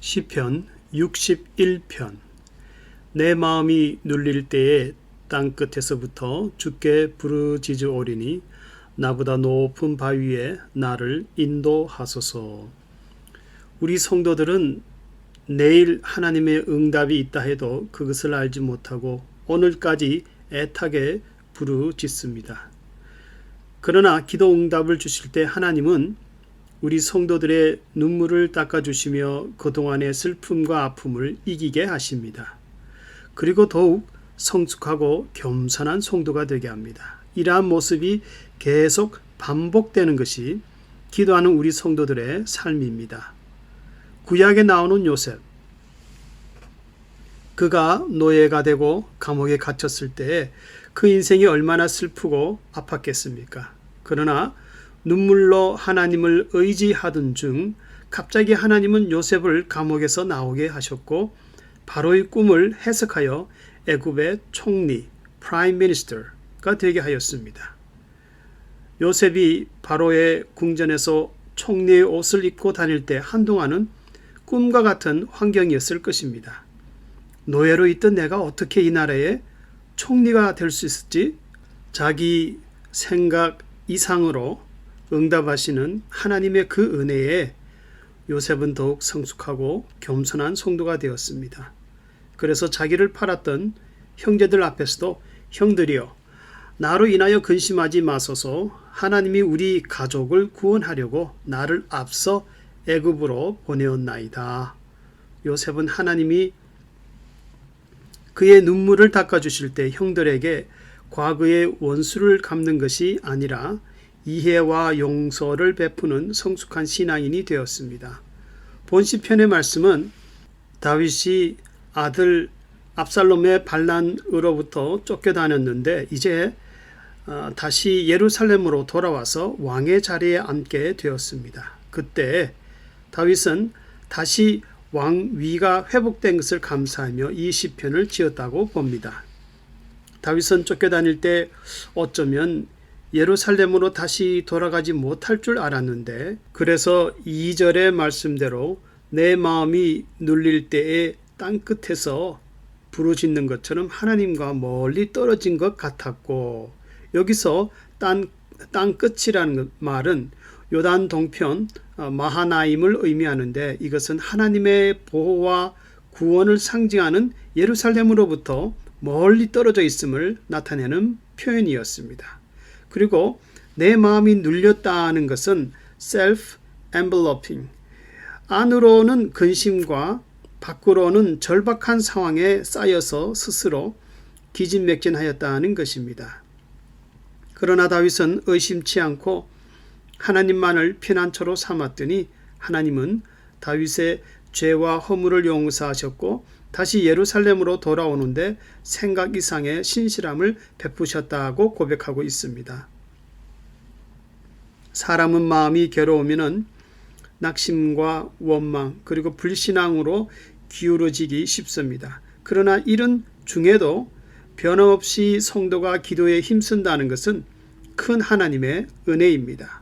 시편 61편. 내 마음이 눌릴 때에 땅끝에서부터 주께 부르짖으오리니 나보다 높은 바위에 나를 인도하소서. 우리 성도들은 내일 하나님의 응답이 있다 해도 그것을 알지 못하고 오늘까지 애타게 부르짖습니다. 그러나 기도 응답을 주실 때 하나님은 우리 성도들의 눈물을 닦아주시며 그동안의 슬픔과 아픔을 이기게 하십니다. 그리고 더욱 성숙하고 겸손한 성도가 되게 합니다. 이러한 모습이 계속 반복되는 것이 기도하는 우리 성도들의 삶입니다. 구약에 나오는 요셉, 그가 노예가 되고 감옥에 갇혔을 때 그 인생이 얼마나 슬프고 아팠겠습니까? 그러나 눈물로 하나님을 의지하던 중 갑자기 하나님은 요셉을 감옥에서 나오게 하셨고 바로의 꿈을 해석하여 애굽의 총리, 프라임 미니스터가 되게 하였습니다. 요셉이 바로의 궁전에서 총리의 옷을 입고 다닐 때 한동안은 꿈과 같은 환경이었을 것입니다. 노예로 있던 내가 어떻게 이 나라의 총리가 될 수 있었지? 자기 생각 이상으로 응답하시는 하나님의 그 은혜에 요셉은 더욱 성숙하고 겸손한 성도가 되었습니다. 그래서 자기를 팔았던 형제들 앞에서도 형들이여 나로 인하여 근심하지 마소서. 하나님이 우리 가족을 구원하려고 나를 앞서 애굽으로 보내었나이다. 요셉은 하나님이 그의 눈물을 닦아주실 때 형들에게 과거의 원수를 갚는 것이 아니라 이해와 용서를 베푸는 성숙한 신앙인이 되었습니다. 본 시편의 말씀은 다윗이 아들 압살롬의 반란으로부터 쫓겨다녔는데 이제 다시 예루살렘으로 돌아와서 왕의 자리에 앉게 되었습니다. 그때 다윗은 다시 왕위가 회복된 것을 감사하며 이 시편을 지었다고 봅니다. 다윗은 쫓겨다닐 때 어쩌면 예루살렘으로 다시 돌아가지 못할 줄 알았는데 그래서 2절의 말씀대로 내 마음이 눌릴 때에 땅끝에서 부르짖는 것처럼 하나님과 멀리 떨어진 것 같았고, 여기서 땅끝이라는 말은 요단 동편 마하나임을 의미하는데 이것은 하나님의 보호와 구원을 상징하는 예루살렘으로부터 멀리 떨어져 있음을 나타내는 표현이었습니다. 그리고 내 마음이 눌렸다는 것은 self-enveloping, 안으로는 근심과 밖으로는 절박한 상황에 쌓여서 스스로 기진맥진하였다는 것입니다. 그러나 다윗은 의심치 않고 하나님만을 피난처로 삼았더니 하나님은 다윗의 죄와 허물을 용서하셨고 다시 예루살렘으로 돌아오는데 생각 이상의 신실함을 베푸셨다고 고백하고 있습니다. 사람은 마음이 괴로우면 낙심과 원망 그리고 불신앙으로 기울어지기 쉽습니다. 그러나 이런 중에도 변함없이 성도가 기도에 힘쓴다는 것은 큰 하나님의 은혜입니다.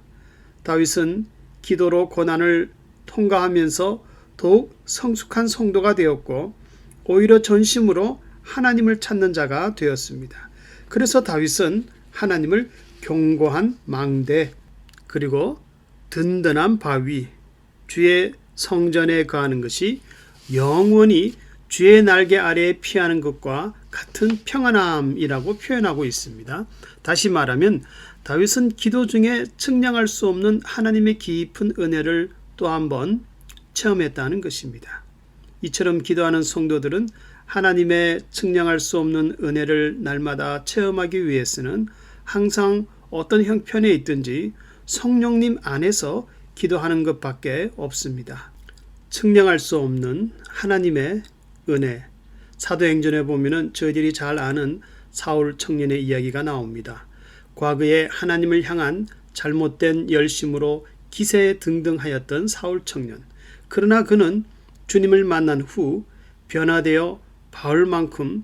다윗은 기도로 고난을 통과하면서 더욱 성숙한 성도가 되었고 오히려 전심으로 하나님을 찾는 자가 되었습니다. 그래서 다윗은 하나님을 견고한 망대 그리고 든든한 바위, 주의 성전에 거하는 것이 영원히 주의 날개 아래에 피하는 것과 같은 평안함이라고 표현하고 있습니다. 다시 말하면 다윗은 기도 중에 측량할 수 없는 하나님의 깊은 은혜를 또 한 번 체험했다는 것입니다. 이처럼 기도하는 성도들은 하나님의 측량할 수 없는 은혜를 날마다 체험하기 위해서는 항상 어떤 형편에 있든지 성령님 안에서 기도하는 것밖에 없습니다. 측량할 수 없는 하나님의 은혜. 사도행전에 보면은 저희들이 잘 아는 사울 청년의 이야기가 나옵니다. 과거에 하나님을 향한 잘못된 열심으로 기세등등하였던 사울 청년. 그러나 그는 주님을 만난 후 변화되어 바울만큼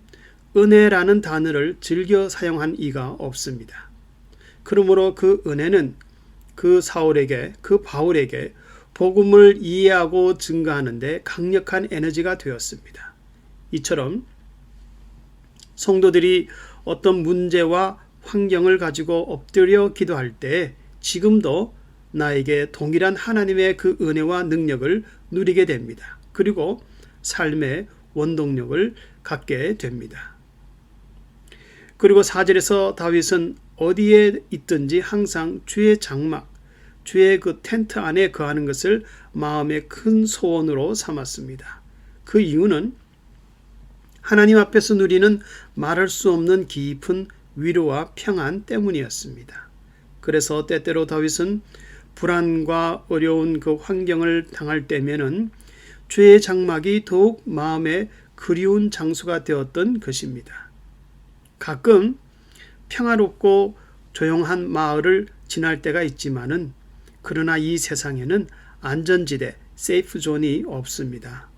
은혜라는 단어를 즐겨 사용한 이가 없습니다. 그러므로 그 은혜는 그 사울에게, 그 바울에게 복음을 이해하고 증거하는 데 강력한 에너지가 되었습니다. 이처럼 성도들이 어떤 문제와 환경을 가지고 엎드려 기도할 때 지금도 나에게 동일한 하나님의 그 은혜와 능력을 누리게 됩니다. 그리고 삶의 원동력을 갖게 됩니다. 그리고 4절에서 다윗은 어디에 있든지 항상 주의 장막, 주의 그 텐트 안에 거하는 것을 마음의 큰 소원으로 삼았습니다. 그 이유는 하나님 앞에서 누리는 말할 수 없는 깊은 위로와 평안 때문이었습니다. 그래서 때때로 다윗은 불안과 어려운 그 환경을 당할 때면은 주의 장막이 더욱 마음에 그리운 장소가 되었던 것입니다. 가끔 평화롭고 조용한 마을을 지날 때가 있지만은 그러나 이 세상에는 안전지대, 세이프존이 없습니다.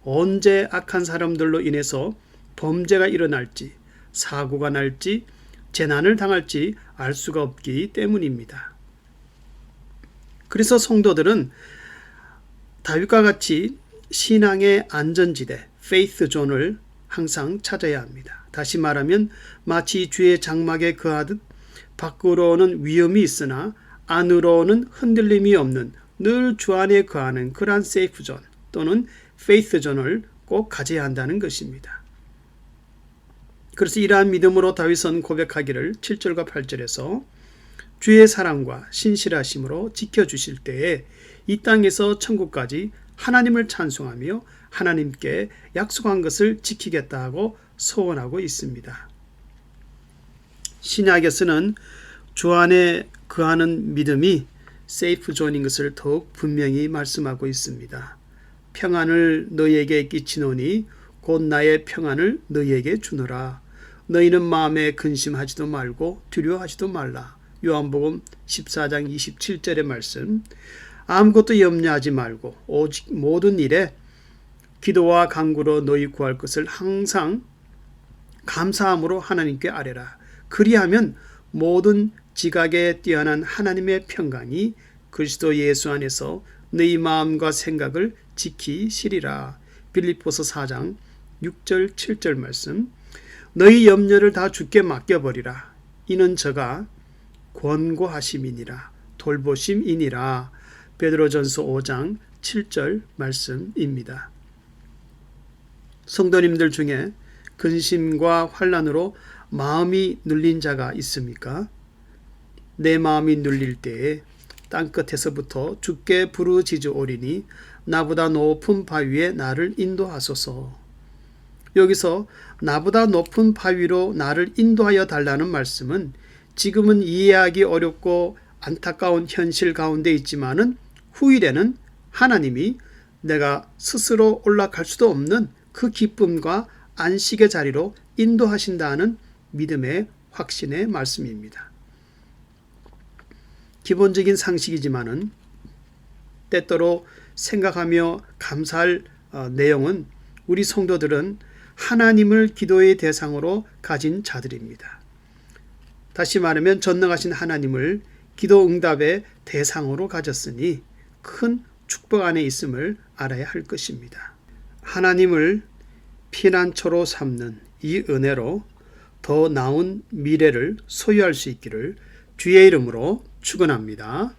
언제 악한 사람들로 인해서 범죄가 일어날지, 사고가 날지, 재난을 당할지 알 수가 없기 때문입니다. 그래서 성도들은 다윗과 같이 신앙의 안전지대, 페이스존을 항상 찾아야 합니다. 다시 말하면 마치 주의 장막에 거하듯 밖으로는 위험이 있으나 안으로는 흔들림이 없는 늘 주 안에 거하는 그러한 세이프존 또는 페이스존을 꼭 가져야 한다는 것입니다. 그래서 이러한 믿음으로 다윗은 고백하기를 7절과 8절에서 주의 사랑과 신실하심으로 지켜주실 때에 이 땅에서 천국까지 하나님을 찬송하며 하나님께 약속한 것을 지키겠다 하고 소원하고 있습니다. 신약에서는 주 안에 거하는 믿음이 세이프 존인 것을 더욱 분명히 말씀하고 있습니다. 평안을 너희에게 끼치노니 곧 나의 평안을 너희에게 주노라. 너희는 마음에 근심하지도 말고 두려워하지도 말라. 요한복음 14장 27절의 말씀. 아무것도 염려하지 말고 오직 모든 일에 기도와 간구로 너희 구할 것을 항상 감사함으로 하나님께 아뢰라. 그리하면 모든 지각에 뛰어난 하나님의 평강이 그리스도 예수 안에서 너희 마음과 생각을 지키시리라. 빌립보서 4장 6절 7절 말씀. 너희 염려를 다 주께 맡겨버리라. 이는 저가 권고하심이니라 돌보심이니라. 베드로전서 5장 7절 말씀입니다. 성도님들 중에 근심과 환난으로 마음이 눌린 자가 있습니까? 내 마음이 눌릴 때에 땅끝에서부터 주께 부르짖으오리니 나보다 높은 바위에 나를 인도하소서. 여기서 나보다 높은 바위로 나를 인도하여 달라는 말씀은 지금은 이해하기 어렵고 안타까운 현실 가운데 있지만은 후일에는 하나님이 내가 스스로 올라갈 수도 없는 그 기쁨과 안식의 자리로 인도하신다는 믿음의 확신의 말씀입니다. 기본적인 상식이지만은 때때로 생각하며 감사할 내용은 우리 성도들은 하나님을 기도의 대상으로 가진 자들입니다. 다시 말하면 전능하신 하나님을 기도 응답의 대상으로 가졌으니 큰 축복 안에 있음을 알아야 할 것입니다. 하나님을 피난처로 삼는 이 은혜로 더 나은 미래를 소유할 수 있기를 주의 이름으로 축원합니다.